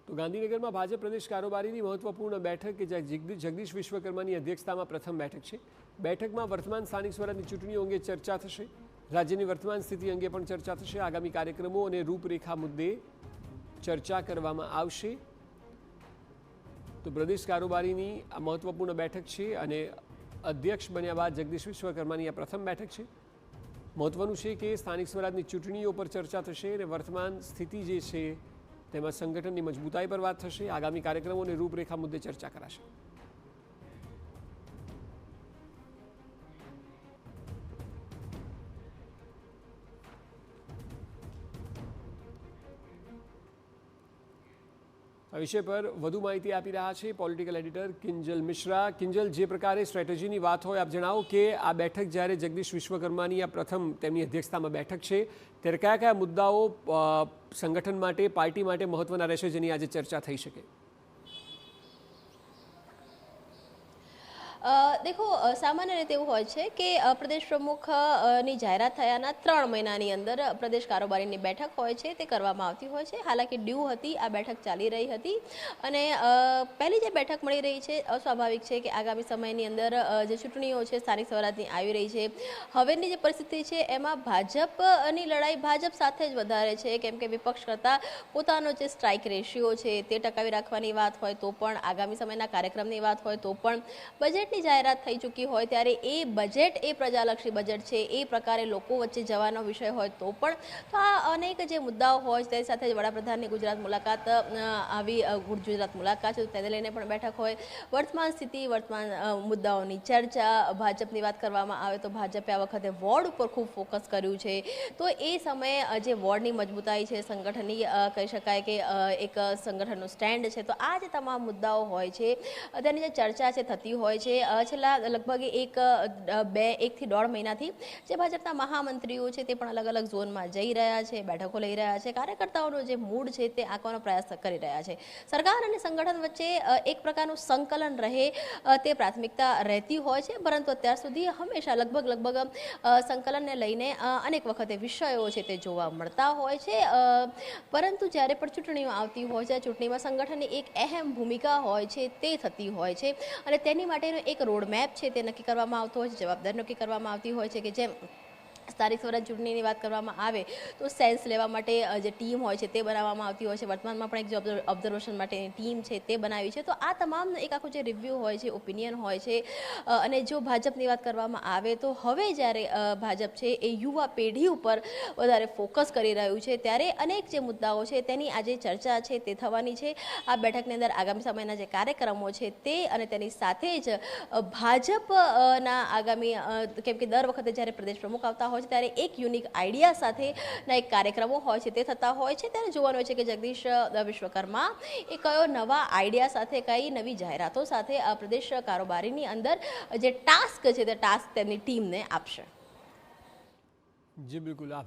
તો ગાંધીનગરમાં ભાજપ પ્રદેશ કારોબારીની મહત્વપૂર્ણ બેઠક કે જ્યાં જગદીશ વિશ્વકર્માની અધ્યક્ષતામાં પ્રથમ બેઠક છે। બેઠકમાં વર્તમાન સ્થાનિક સ્વરાજની ચૂંટણીઓ અંગે ચર્ચા થશે। રાજ્યની વર્તમાન સ્થિતિ અંગે પણ ચર્ચા થશે। આગામી કાર્યક્રમો અને રૂપરેખા મુદ્દે ચર્ચા કરવામાં આવશે। તો પ્રદેશ કારોબારીની આ મહત્વપૂર્ણ બેઠક છે અને અધ્યક્ષ બન્યા બાદ જગદીશ વિશ્વકર્માની આ પ્રથમ બેઠક છે। મહત્વનું છે કે સ્થાનિક સ્વરાજની ચૂંટણીઓ પર ચર્ચા થશે અને વર્તમાન સ્થિતિ જે છે તેમાં સંગઠનની મજબૂતાઈ પર વાત થશે। આગામી કાર્યક્રમો અને રૂપરેખા મુદ્દે ચર્ચા કરાશે। આ વિષય પર વધુ માહિતી આપી રહ્યા છે પોલિટિકલ એડિટર કિંજલ મિશ્રા। કિંજલ, જે પ્રકારે સ્ટ્રેટેજીની વાત હોય આપ જણાવો કે આ બેઠક જ્યારે જગદીશ વિશ્વકર્માની આ પ્રથમ તેમની અધ્યક્ષતામાં બેઠક છે ત્યારે કયા કયા મુદ્દાઓ સંગઠન માટે પાર્ટી માટે મહત્વના રહેશે જેની આજે ચર્ચા થઈ શકે? देखो सामान्य रीते એવું હોય છે કે પ્રદેશ પ્રમુખની જાહેરાત થયાના 3 મહિનાની અંદર પ્રદેશ કારોબારીની બેઠક હોય છે તે કરવામાં આવતી હોય છે। હાલાકી ડ્યુ હતી, આ બેઠક ચાલી રહી હતી અને પહેલી જે બેઠક મળી રહી છે અસ્વાભાવિક છે કે આગામી સમયની અંદર જે ચૂંટણીઓ છે સ્થાનિક સ્વરાજની આવી રહી છે, હવેની જે પરિસ્થિતિ છે એમાં ભાજપની લડાઈ ભાજપ સાથે જ વધારે છે, કેમ કે વિપક્ષ કરતાં પોતાનો જે સ્ટ્રાઇક રેશિયો છે તે ટકાવી રાખવાની વાત હોય તો પણ, આગામી સમયના કાર્યક્રમની વાત હોય તો પણ, બજેટ ની જાહેરાત થઈ ચૂકી હોય ત્યારે એ બજેટ એ પ્રજાલક્ષી બજેટ છે એ પ્રકારે લોકો વચ્ચે જવાનો વિષય હોય તો પણ, તો આ અનેક જે મુદ્દાઓ હોય તેની સાથે જ વડાપ્રધાનની ગુજરાત મુલાકાત આવી ગુજરાત મુલાકાત છે તેને લઈને પણ બેઠક હોય, વર્તમાન સ્થિતિ વર્તમાન મુદ્દાઓની ચર્ચા, ભાજપની વાત કરવામાં આવે તો ભાજપે આ વખતે વોર્ડ ઉપર ખૂબ ફોકસ કર્યું છે તો એ સમયે જે વોર્ડની મજબૂતાઈ છે સંગઠનની કહી શકાય કે એક સંગઠનનું સ્ટેન્ડ છે તો આ જે તમામ મુદ્દાઓ હોય છે તેની જે ચર્ચા છે થતી હોય છે। છેલ્લા લગભગ 1 થી 1.5 મહિનાથી જે ભાજપના મહામંત્રીઓ છે તે પણ અલગ અલગ ઝોનમાં જઈ રહ્યા છે, બેઠકો લઈ રહ્યા છે, કાર્યકર્તાઓનો જે મૂડ છે તે આંકવાનો પ્રયાસ કરી રહ્યા છે। સરકાર અને સંગઠન વચ્ચે એક પ્રકારનું સંકલન રહે તે પ્રાથમિકતા રહેતી હોય છે, પરંતુ અત્યાર સુધી હંમેશા લગભગ સંકલનને લઈને અનેક વખતે વિષયો છે તે જોવા મળતા હોય છે, પરંતુ જ્યારે પણ ચૂંટણીઓ આવતી હોય છે ચૂંટણીમાં સંગઠનની એક અહેમ ભૂમિકા હોય છે તે થતી હોય છે અને તેની માટેનો એક રોડમેપ છે તે નક્કી કરવામાં આવતો હોય છે, જવાબદારી નક્કી કરવામાં આવતી હોય છે કે જેમ સ્થાનિક સ્વરાજ ચૂંટણીની વાત કરવામાં આવે તો સેન્સ લેવા માટે જે ટીમ હોય છે તે બનાવવામાં આવતી હોય છે, વર્તમાનમાં પણ એક જે ઓબ્ઝર્વેશન માટેની ટીમ છે તે બનાવી છે। તો આ તમામ એક આખું જે રિવ્યૂ હોય છે, ઓપિનિયન હોય છે અને જો ભાજપની વાત કરવામાં આવે તો હવે જ્યારે ભાજપ છે એ યુવા પેઢી ઉપર વધારે ફોકસ કરી રહ્યું છે ત્યારે અનેક જે મુદ્દાઓ છે તેની આજે ચર્ચા છે તે થવાની છે। આ બેઠકની અંદર આગામી સમયના જે કાર્યક્રમો છે તે અને તેની સાથે જ ભાજપના આગામી, કેમ કે દર વખતે જ્યારે પ્રદેશ પ્રમુખ આવતા હોય ત્યારે એક યુનિક આઈડિયા સાથેના એક કાર્યક્રમો હોય છે તે થતા હોય છે ત્યારે જોવાનું હોય છે કે જગદીશ વિશ્વકર્મા એ કયો નવા આઈડિયા સાથે કઈ નવી જાહેરાતો સાથે આ પ્રદેશ કારોબારીની અંદર જે ટાસ્ક છે તે ટાસ્ક તેમની ટીમને આપશે। જી બિલકુલ।